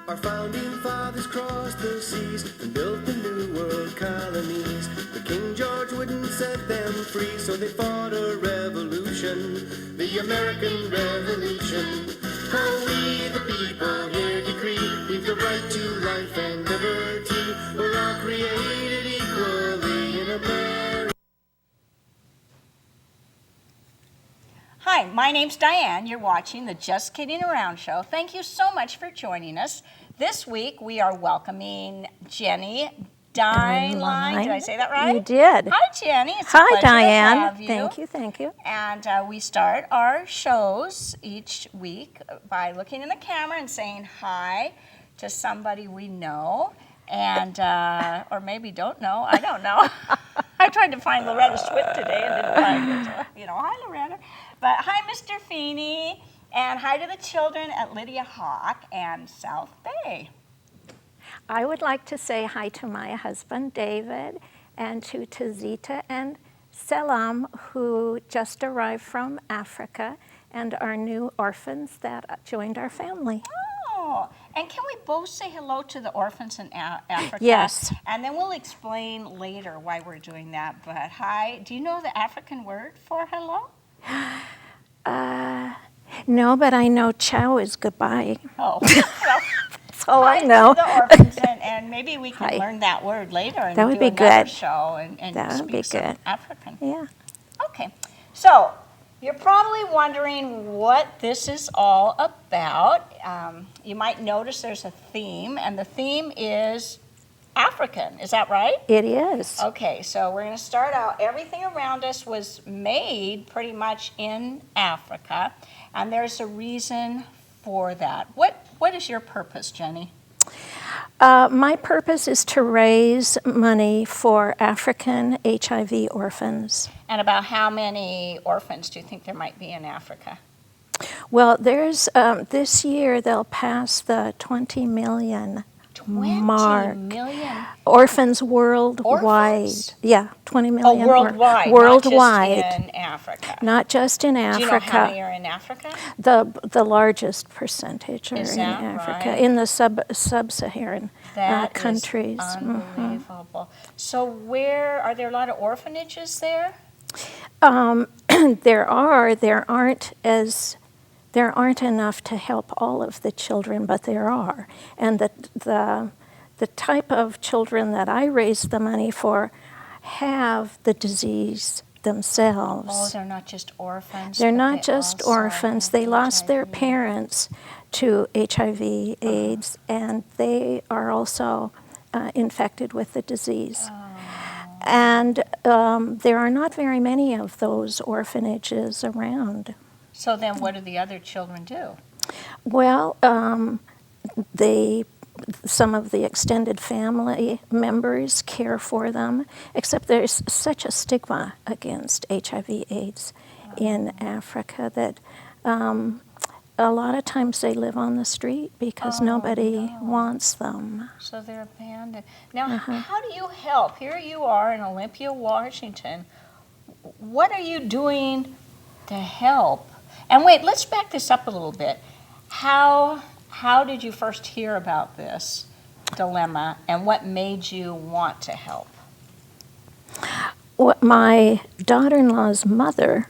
Our founding fathers crossed the seas and built the new world colonies. But King George wouldn't set them free, so they fought a revolution, the American Revolution. Oh, we the people here decree, we've the right to life and liberty. We're all created equally in America. Hi, my name's Diane. You're watching the Just Kidding Around show. Thank you so much for joining us. This week we are welcoming Jenny Deinlein. Did I say that right? You did. Hi, Jenny. It's a Hi, pleasure Diane. to have you. Thank you, thank you. And we start our shows each week by looking in the camera and saying hi to somebody we know, and or maybe don't know. I don't know. I tried to find Loretta Swift today and didn't find her. So, hi, Loretta. But hi, Mr. Feeney, and hi to the children at Lydia Hawk and South Bay. I would like to say hi to my husband, David, and to Tazita and Selam, who just arrived from Africa, and our new orphans that joined our family. Oh, and can we both say hello to the orphans in Africa? Yes. And then we'll explain later why we're doing that. But hi, do you know the African word for hello? No, but I know ciao is goodbye. Oh, well, That's all I hi know. to the orphans, and maybe we can Hi. learn that word later and That would do be another good. show and That would speak be some good. African. Yeah. Okay, so you're probably wondering what this is all about. You might notice there's a theme, and the theme is African. Is that right? It is. Okay, so we're going to start out. Everything around us was made pretty much in Africa, and there's a reason for that. What is your purpose, Jenny? My purpose is to raise money for African HIV orphans. And about how many orphans do you think there might be in Africa? Well, there's this year they'll pass the 20 million 20 mark. million Orphans worldwide. Orphans? Yeah, 20 million. worldwide, Worldwide. not just in Africa. Not just in Africa. Do you know how many are in Africa? The largest percentage are Is in that Africa, right? in the sub-Saharan That countries. is unbelievable. So are there a lot of orphanages there? There aren't enough to help all of the children, but there are. And the type of children that I raise the money for have the disease themselves. Oh, they're not just orphans. They're but not they just also orphans. have They lost their HIV. parents to HIV, AIDS, and they are also infected with the disease. And there are not very many of those orphanages around. So then what do the other children do? Well, some of the extended family members care for them, except there's such a stigma against HIV/AIDS in Africa that a lot of times they live on the street because nobody wants them. So they're abandoned. Now, how do you help? Here you are in Olympia, Washington. What are you doing to help? And wait, let's back this up a little bit. How did you first hear about this dilemma, and what made you want to help? My daughter-in-law's mother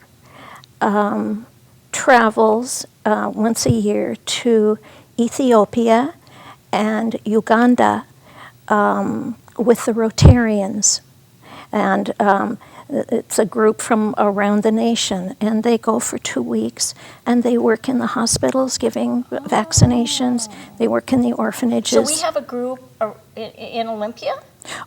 travels once a year to Ethiopia and Uganda with the Rotarians. And it's a group from around the nation, and they go for 2 weeks, and they work in the hospitals giving vaccinations. They work in the orphanages. So we have a group in Olympia?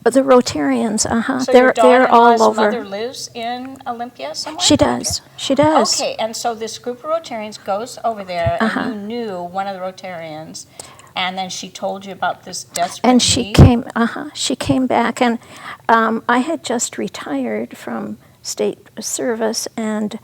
The Rotarians, So they're your daughter-in-law's all over. mother lives in Olympia somewhere? She does. She does. Okay, and so this group of Rotarians goes over there, and you knew one of the Rotarians, and then she told you about this desperate And need? she came back, and I had just retired from state service and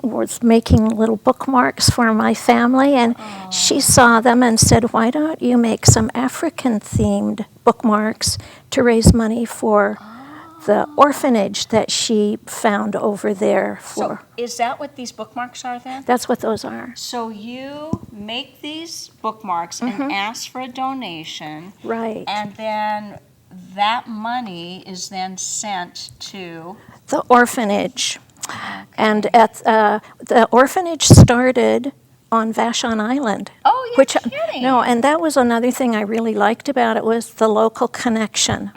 was making little bookmarks for my family, and she saw them and said, "Why don't you make some African-themed bookmarks to raise money for the orphanage that she found over there So for. is that what these bookmarks are then? That's what those are. So you make these bookmarks and ask for a donation, Right. and then that money is then sent to... The orphanage. And at the orphanage started on Vashon Island. Oh, you're which kidding. No, and that was another thing I really liked about it was the local connection.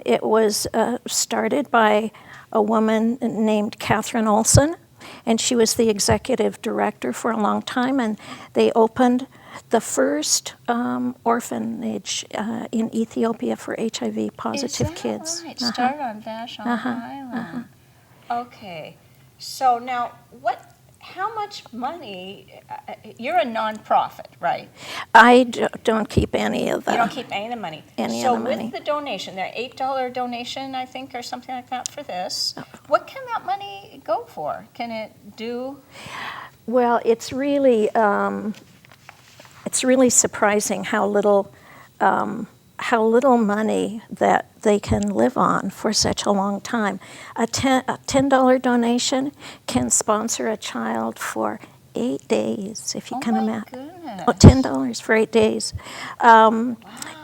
It was started by a woman named Catherine Olson, and she was the executive director for a long time, and they opened the first orphanage in Ethiopia for HIV-positive kids. Right? Started on Vashon Island. Okay. So now, how much money, you're a nonprofit, right? I don't keep any of that. You don't keep any of the money. Any so of the money. with the donation, the $8 donation, I think, or something like that for this, what can that money go for? Can it do? Well, it's really surprising how little money that they can live on for such a long time. A $10 donation can sponsor a child for 8 days, if you can imagine. Goodness. Oh, $10 for 8 days.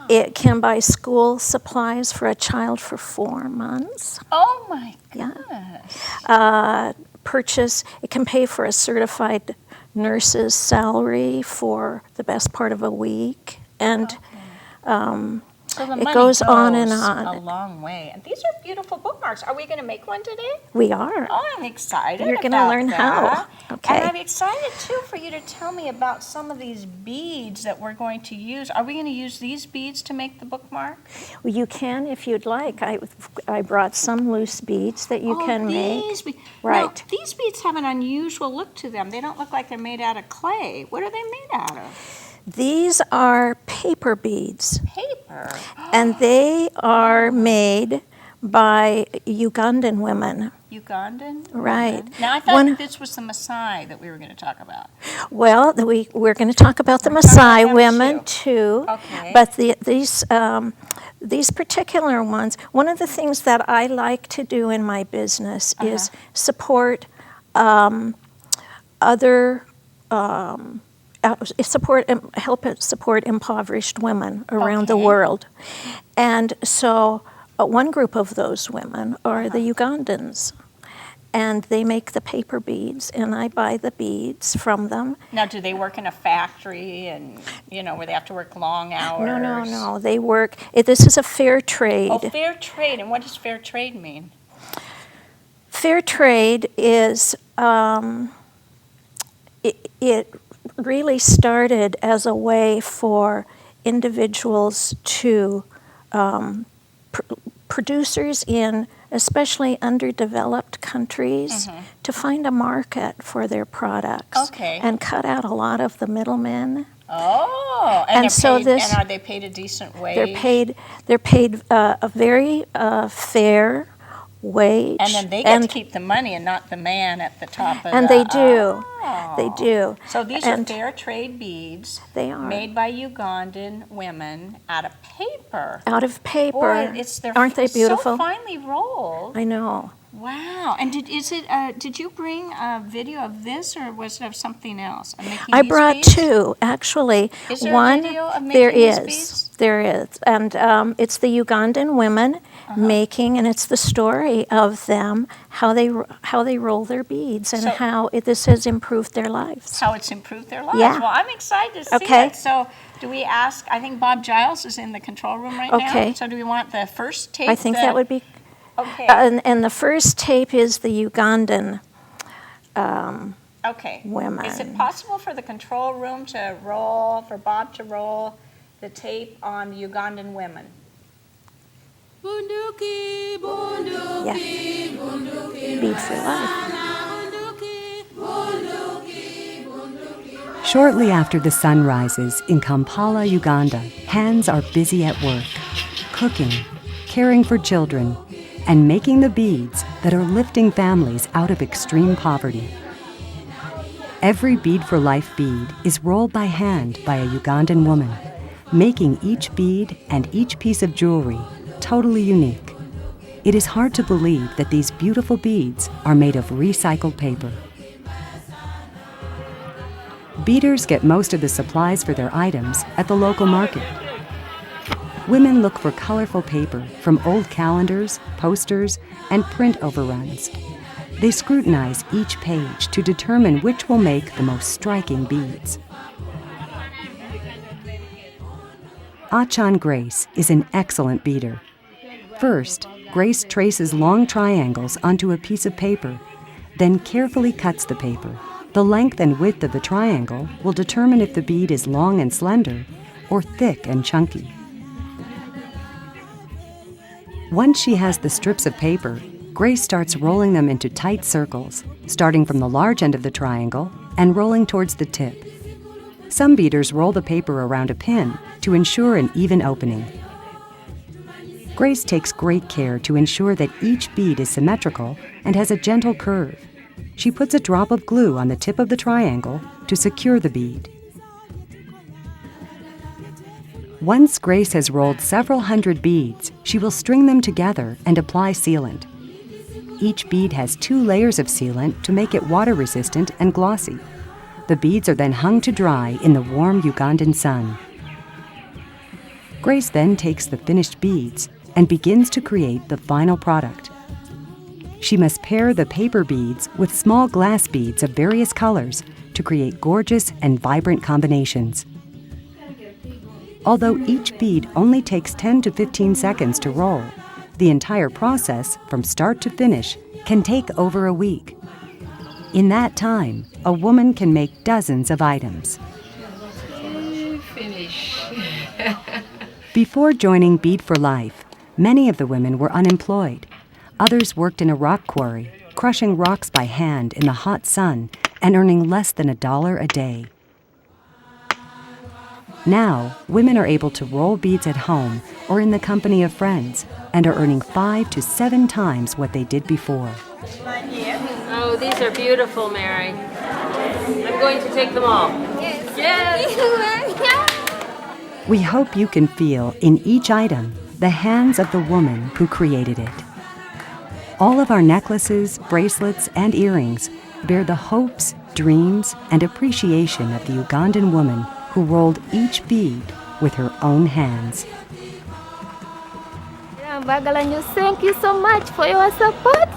It can buy school supplies for a child for 4 months. Oh my goodness. It can pay for a certified nurse's salary for the best part of a week. And So the it money goes on and on. a long way. And these are beautiful bookmarks. Are we going to make one today? We are. Oh, I'm excited. You're gonna learn how. that. Okay. And I'm excited too for you to tell me about some of these beads that we're going to use. Are we going to use these beads to make the bookmark? Well, you can if you'd like. I brought some loose beads that you can make. Right. Now, these beads have an unusual look to them. They don't look like they're made out of clay. What are they made out of? These are paper beads, Paper. and they are made by Ugandan women. Ugandan? Right. Now, I thought this was the Maasai that we were going to talk about. Well, we're going to talk about the Maasai women too. Okay. But these particular ones, one of the things that I like to do in my business is support help support impoverished women around the world. And so one group of those women are the Ugandans. And they make the paper beads, and I buy the beads from them. Now, do they work in a factory and, where they have to work long hours? No. They work, this is a fair trade. Oh, fair trade. And what does fair trade mean? Fair trade is, it really started as a way for individuals to, producers in especially underdeveloped countries, to find a market for their products. Okay. And cut out a lot of the middlemen. Oh, and are they paid a decent wage? They're paid a very fair wage. And then they get to keep the money and not the man at the top of and the... they do. Oh. They do. So these are fair trade beads. They are. Made by Ugandan women out of paper. Out of paper. Boy, Aren't they beautiful? So finely rolled. I know. Wow. And did you bring a video of this, or was it of something else? I brought beads? 2, actually. Is there One, a video of making there these is. beads? There is. And it's the Ugandan women making, and it's the story of them, how they roll their beads, and how this has improved their lives. How it's improved their lives. Yeah. Well, I'm excited to see it. So do we ask, I think Bob Giles is in the control room right now. So do we want the first tape? I think that would be... Okay. And the first tape is the Ugandan women. Is it possible for the control room to roll, for Bob to roll the tape on the Ugandan women? Bunduki, bunduki, bunduki, Bead for life. Shortly after the sun rises in Kampala, Uganda, hands are busy at work, cooking, caring for children, and making the beads that are lifting families out of extreme poverty. Every Bead for Life bead is rolled by hand by a Ugandan woman, making each bead and each piece of jewelry totally unique. It is hard to believe that these beautiful beads are made of recycled paper. Beaders get most of the supplies for their items at the local market. Women look for colorful paper from old calendars, posters, and print overruns. They scrutinize each page to determine which will make the most striking beads. Achan Grace is an excellent beader. First, Grace traces long triangles onto a piece of paper, then carefully cuts the paper. The length and width of the triangle will determine if the bead is long and slender or thick and chunky. Once she has the strips of paper, Grace starts rolling them into tight circles, starting from the large end of the triangle and rolling towards the tip. Some beaders roll the paper around a pin to ensure an even opening. Grace takes great care to ensure that each bead is symmetrical and has a gentle curve. She puts a drop of glue on the tip of the triangle to secure the bead. Once Grace has rolled several hundred beads, she will string them together and apply sealant. Each bead has 2 layers of sealant to make it water-resistant and glossy. The beads are then hung to dry in the warm Ugandan sun. Grace then takes the finished beads and begins to create the final product. She must pair the paper beads with small glass beads of various colors to create gorgeous and vibrant combinations. Although each bead only takes 10 to 15 seconds to roll, the entire process, from start to finish, can take over a week. In that time, a woman can make dozens of items. Finish. Before joining Bead for Life, many of the women were unemployed. Others worked in a rock quarry, crushing rocks by hand in the hot sun and earning less than $1 a day. Now, women are able to roll beads at home or in the company of friends and are earning 5 to 7 times what they did before. Oh, these are beautiful, Mary. I'm going to take them all. Yes. We hope you can feel in each item the hands of the woman who created it. All of our necklaces, bracelets, and earrings bear the hopes, dreams, and appreciation of the Ugandan woman who rolled each bead with her own hands. Bagalanyo, thank you so much for your support.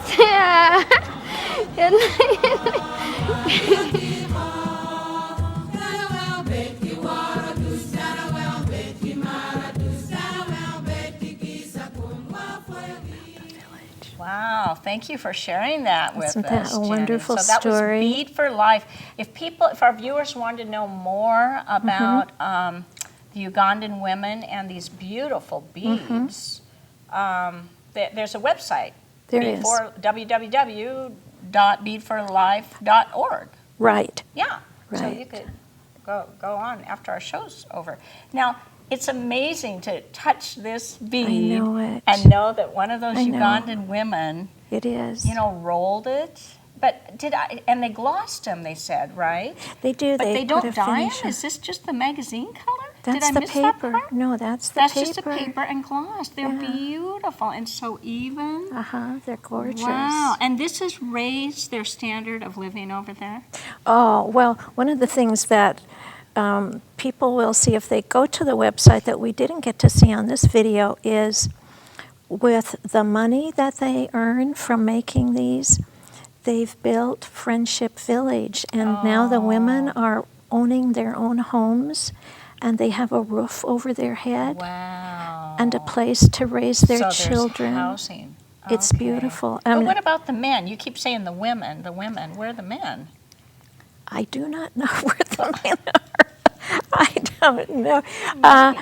Wow, thank you for sharing that with Isn't us, that a Jenny. wonderful So that story? was Bead for Life. If our viewers wanted to know more about the Ugandan women and these beautiful beads, there's a website. There is. www.beadforlife.org. Right. Yeah. So Right. you could go on after our show's over. Now, it's amazing to touch this bead know it. and know that one of those I know. Ugandan women, It is. rolled it. But and they glossed them, they said, right? They do. But they put don't a dye finish them? on- Is this just the magazine color? That's Did I the miss that paper. part? No, that's the That's paper. just the paper and gloss. They're Yeah. beautiful and so even. They're gorgeous. Wow. And this has raised their standard of living over there? Oh, well, one of the things that people will see if they go to the website that we didn't get to see on this video is with the money that they earn from making these, they've built Friendship Village, and now the women are owning their own homes, and they have a roof over their head Wow. and a place to raise their so children. There's housing. It's Okay. beautiful. But what about the men? You keep saying the women. Where are the men? I do not know where the men are. I don't know.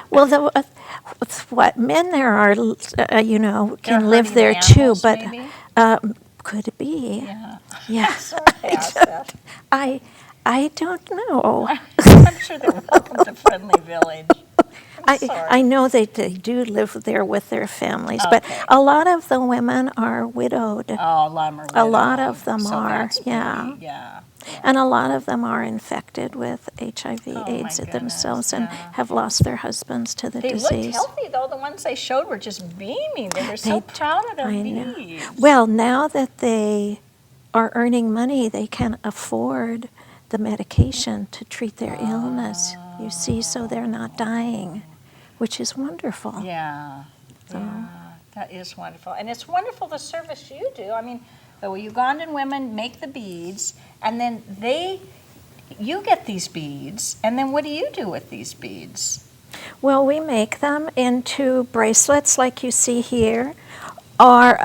Well, what men there are, They're can live herding there too, animals, but maybe? could be. Yeah. Yeah. Sorry to ask that. I don't know. I'm sure they're welcome to Friendly Village. Sorry. I know they do live there with their families, but Okay. a lot of the women are widowed. Oh, a lot more A lot widowed, of them so are, that's yeah. pretty- yeah. And a lot of them are infected with HIV, Oh, my AIDS goodness, themselves and yeah. have lost their husbands to the They disease. looked healthy, though. The ones they showed were just beaming. They were so proud of their I know. beads. Well, now that they are earning money, they can afford the medication to treat their illness. You see, so they're not dying, which is wonderful. Yeah, yeah, that is wonderful. And it's wonderful the service you do. I mean, the Ugandan women make the beads, and then you get these beads, and then what do you do with these beads? Well, we make them into bracelets like you see here, or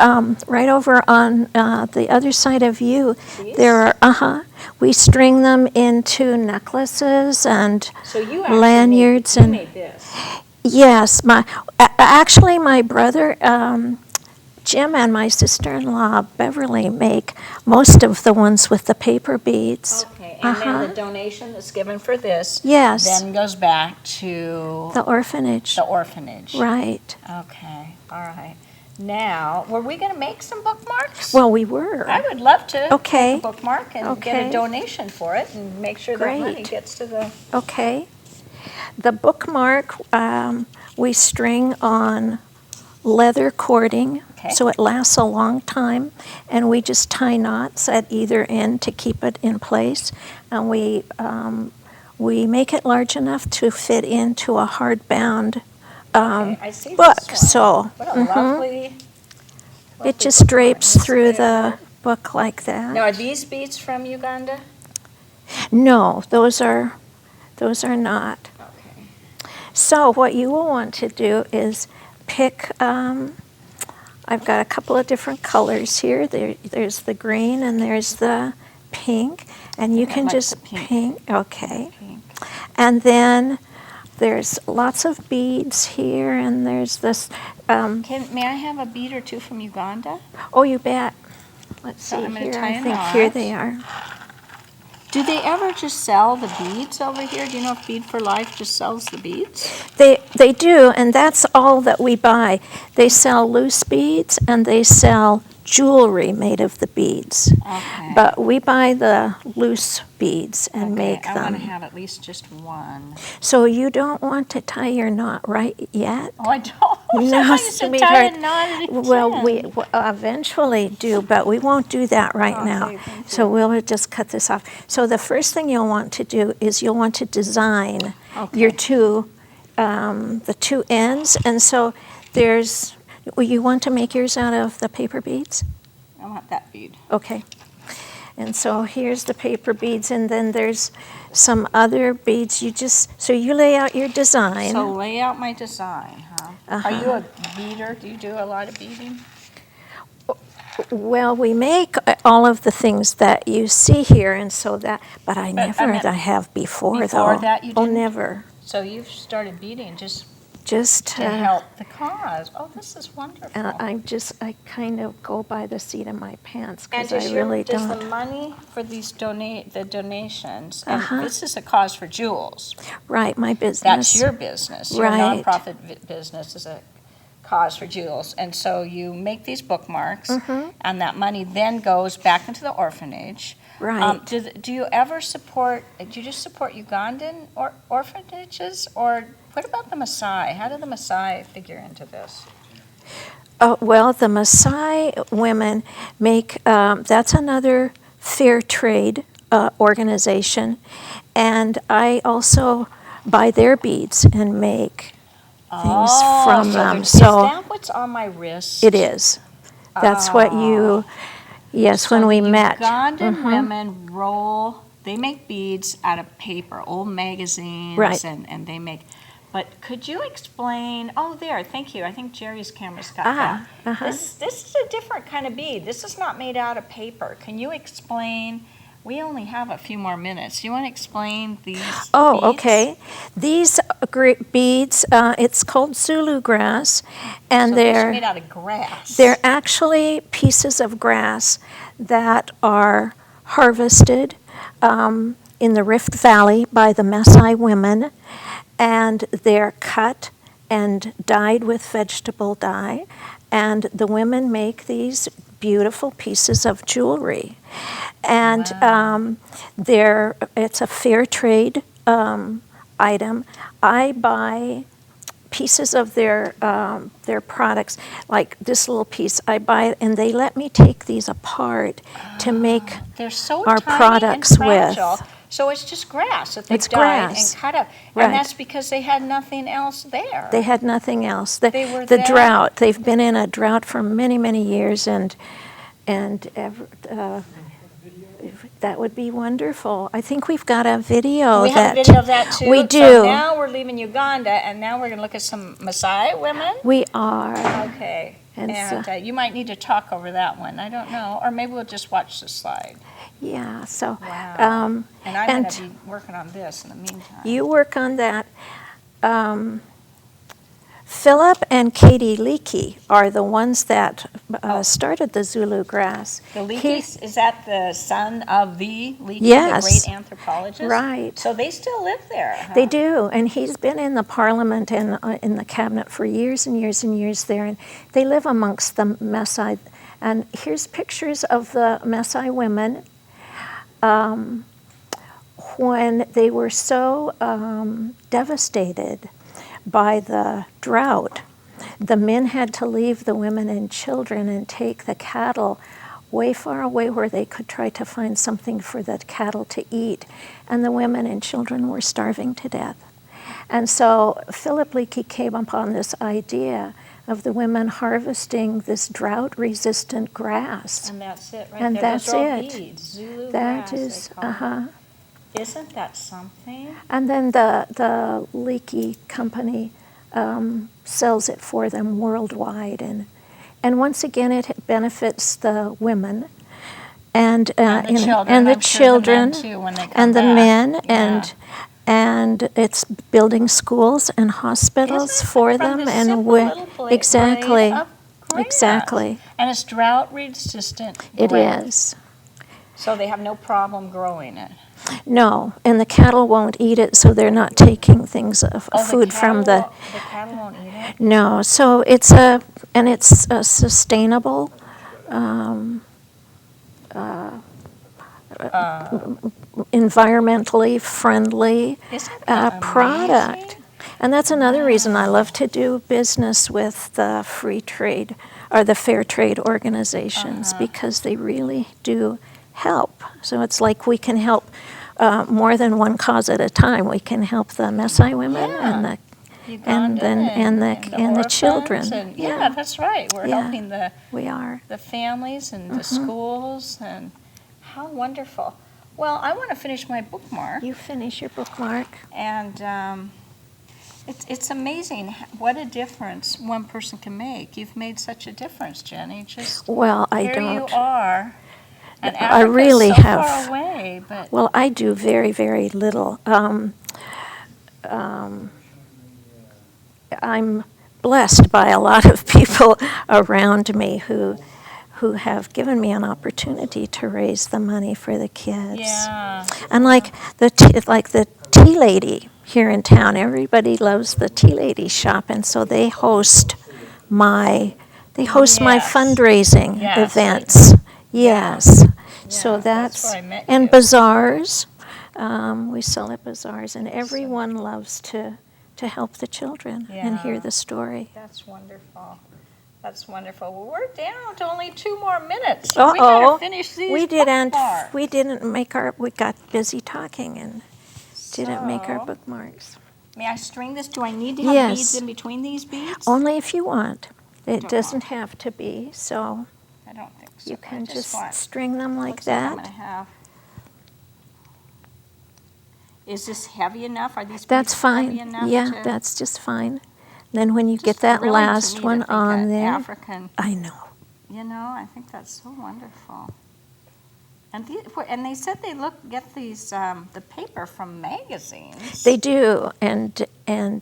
right over on the other side of you. These? There are, we string them into necklaces and So you actually lanyards you and made this. yes, actually my brother Jim and my sister-in-law Beverly make most of the ones with the paper beads. Okay, and then the donation that's given for this Yes. then goes back to The orphanage. the orphanage. Right. Okay, all right. Now, were we going to make some bookmarks? Well, we were. I would love to Okay. make a bookmark and get Okay. a donation for it and make sure that money Great. gets to the... Okay. The bookmark we string on leather cording, Okay. so it lasts a long time, and we just tie knots at either end to keep it in place, and we make it large enough to fit into a hardbound Okay, I see book. this one. So What a lovely... it just drapes through the book like that. Now, are these beads from Uganda? No, those are not. Okay. So what you will want to do is pick, I've got a couple of different colors here. There's the green and there's the pink. And you I can like just the pink. okay. Pink. And then there's lots of beads here and there's this, May I have a bead or two from Uganda? oh, you bet. Let's So see I'm gonna here, tie I a think here knot. they are. Do they ever just sell the beads over here? Do you know if Bead for Life just sells the beads? They do, and that's all that we buy. They sell loose beads and they sell jewelry made of the beads. Okay. But we buy the loose beads and Okay, make I them. want to have at least just one. So you don't want to tie your knot right yet? Oh, I don't. No, I thought you said tie sweetheart. a knot at a Well, we end. eventually do, but we won't do that right Okay, now. thank So we'll just cut this off. So the first thing you'll want to do is you'll want to design your the two ends. And so you want to make yours out of the paper beads? I want that bead. Okay. And so here's the paper beads, and then there's some other beads. So you lay out your design. So lay out my design, huh? Are you a beader? Do you do a lot of beading? Well, we make all of the things that you see here, and so that, but I But I never meant have before, though. before that you Oh, didn't? never. So you've started beading just Just, to help the cause. Oh, this is wonderful. I kind of go by the seat of my pants, And because I really does don't. the money for these donations, and Uh-huh. this is a cause for Jewels. Right, my business. That's your business. Your Right. nonprofit business is a cause for Jewels. And so you make these bookmarks, Mm-hmm. and that money then goes back into the orphanage. Right. Do you ever support, do you just support Ugandan orphanages, or what about the Maasai? How do the Maasai figure into this? Well, the Maasai women make, that's another fair trade organization, and I also buy their beads and make things from them. Is So that what's on my wrist? it is. That's what you, yes, when we met. Ugandan women they make beads out of paper, old magazines, Right. and they make, but could you explain, thank you, I think Jerry's camera's got Ah, that. uh-huh. This is a different kind of bead. This is not made out of paper. Can you explain, we only have a few more minutes. Do you want to explain these Oh, beads? okay. These great beads, it's called Zulu grass, and So these are they're made out of grass. they're actually pieces of grass that are harvested in the Rift Valley by the Maasai women, and they're cut and dyed with vegetable dye, and the women make these beautiful pieces of jewelry. And it's a fair trade item. I buy pieces of their products, like this little piece. I buy it, and they let me take these apart to make They're so our tiny products and fragile. with. So it's just grass that they It's dyed grass. and cut up. Right. And that's because they had nothing else there. They had nothing else. The were the there. drought. They've been in a drought for many, many years, and that would be wonderful. I think we've got a video. We have a video of that too. We do. So now we're leaving Uganda, and now we're going to look at some Maasai women. We are. Okay. And And you might need to talk over that one. I don't know. Or maybe we'll just watch the slide. Yeah. So. Wow. And I'm going to be working on this in the meantime. You work on that. Philip and Katie Leakey are the ones that started the Zulu grass. The Leakey, is that the son of the Leakey, Yes. the great anthropologist? Right. So they still live there, huh? They do, and he's been in the parliament and in the cabinet for years and years and years there, and they live amongst the Maasai. And here's pictures of the Maasai women when they were so devastated by the drought. The men had to leave the women and children and take the cattle way far away where they could try to find something for the cattle to eat. And the women and children were starving to death. And so Philip Leakey came upon this idea of the women harvesting this drought-resistant grass. And that's it right And there. that's Those are all it. beads, Zulu That grass, is, they call it. Isn't that something? And then the Leakey company sells it for them worldwide, and once again it benefits the women and the children. and the I'm sure the men, children too, when they come and the back. men Yeah. and it's building schools and hospitals Isn't it for from them this and simple little blade exactly of grass? exactly And it's drought resistant. it grass. is. So they have no problem growing it. No, and the cattle won't eat it, so they're not taking things of food from the. The cattle won't eat it. No, so it's a sustainable, environmentally friendly Isn't that product. amazing? And that's another reason I love to do business with the free trade or the fair trade organizations, because they really do help. So it's like we can help more than one cause at a time. We can help the Maasai women and the Uganda and the orphans children. and- yeah, that's right. We're Yeah. helping the We are. families and the schools, and how wonderful. Well, I want to finish my bookmark, You finish your bookmark. and it's amazing what a difference one person can make. You've made such a difference, Jenny. Just Well, I here don't. you are, and I Africa's really so have- far away, but Well, I do very, very little. I'm blessed by a lot of people around me who have given me an opportunity to raise the money for the kids. yeah. And like the tea lady here in town, everybody loves the tea lady shop, and so they host my Yes. fundraising Yes. events. Yes. So Yeah, that's that's where I met and you. bazaars. We sell at bazaars, and everyone loves to help the children and hear Yeah. the story. That's wonderful. That's wonderful. Well, we're down to only 2 more minutes. So we better Uh-oh. finish these We didn't bookmarks. we got busy talking and didn't make our So, bookmarks. May I string this? Do I need to have Yes. beads in between these beads? Only if you want. It Don't doesn't have to be, so I don't think so. you I can just want- string them like looks like I'm that. gonna have. Is this heavy enough? Are these That's beads heavy fine. enough Yeah, to- that's just fine. Then when you get just that thrilling to last me one to think on that there, African, I know. you know, I think that's so wonderful. And they said they get these the paper from magazines. They do, and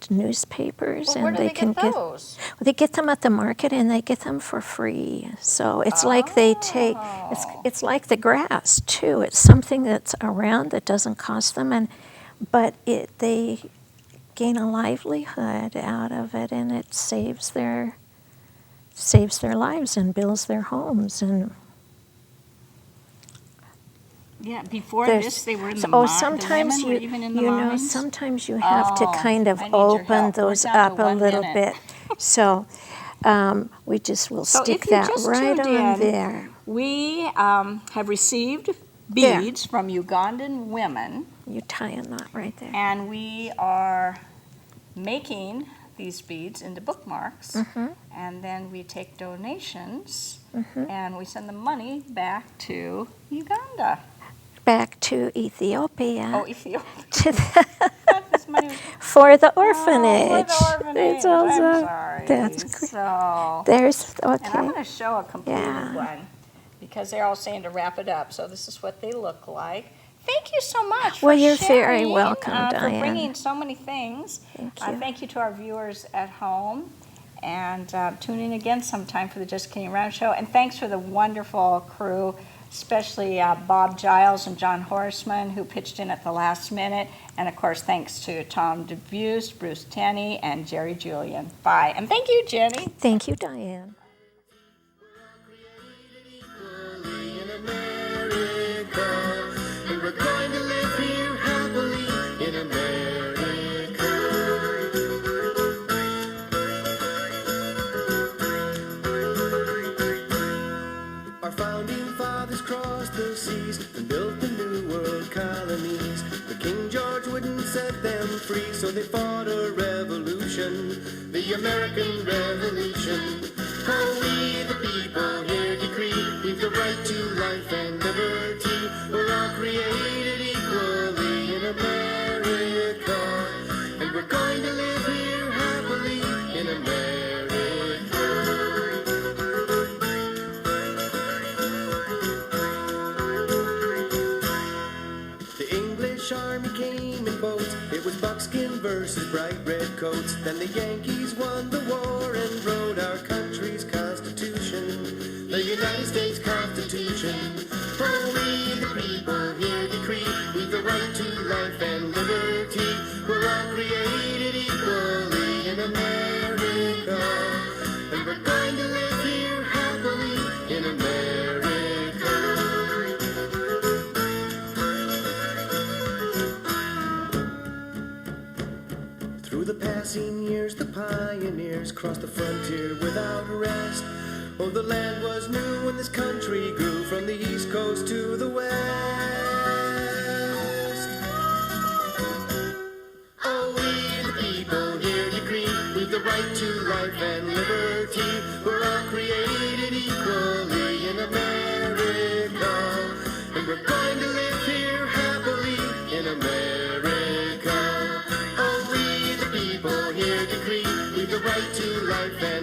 newspapers, Well, where and do they they can get those? They get them at the market, and they get them for free. So it's like they take Oh. it's like the grass too. It's something that's around that doesn't cost them, but they gain a livelihood out of it, and it saves their saves their lives and builds their homes. And Yeah, before there's- this, they were in the oh, mine. sometimes the women were you even in the you mines. know, sometimes you have to Oh, kind of I need your open help. We're those down up to a 1 little minute. bit. So we just will So stick if you that just right tuned on in, there. We have received beads from Ugandan women, You tie a knot right there. and we are making these beads into bookmarks, Mm-hmm. and then we take donations, and we send the money back to Uganda. Back to Ethiopia. Oh, Ethiopia. To This money was for the Oh, orphanage. for the orphanage. It's also, I'm sorry. That's great. So, There's and I'm okay. going to show a completed Yeah. one because they're all saying to wrap it up. So this is what they look like. Thank you so much for Well, you're sharing, very welcome, for Diane. bringing so many things. Thank you. Thank you to our viewers at home. And tune in again sometime for the Just Kidding Around show. And thanks for the wonderful crew, especially Bob Giles and John Horseman, who pitched in at the last minute. And of course, thanks to Tom DeBuse, Bruce Tenney, and Jerry Julian. Bye. And thank you, Jenny. Thank you, Diane. Equally in America, and we're going to live here happily in America. Our founding fathers crossed the seas and built the new world colonies. But King George wouldn't set them free, so they fought a revolution, the American Revolution. Oh, we the people here decree, we've the right to life and liberty. We're all created equally in America, and we're going to live here happily in America. The English army came in boats. It was buckskin versus bright red coats. Then the Yankees won the war and wrote our country's constitution, the United States Constitution. Oh, we the people here decree, we've the right to life and liberty. We're all created equally in America, and we're going to live here happily in America. Through the passing years, the pioneers crossed the frontier without rest. Oh, the land was new when this country grew from the east coast to the west. Oh, we the people here decree, we've the right to life and liberty. We're all created equally in America, and we're going to live here happily in America. Oh, we the people here decree, we've the right to life and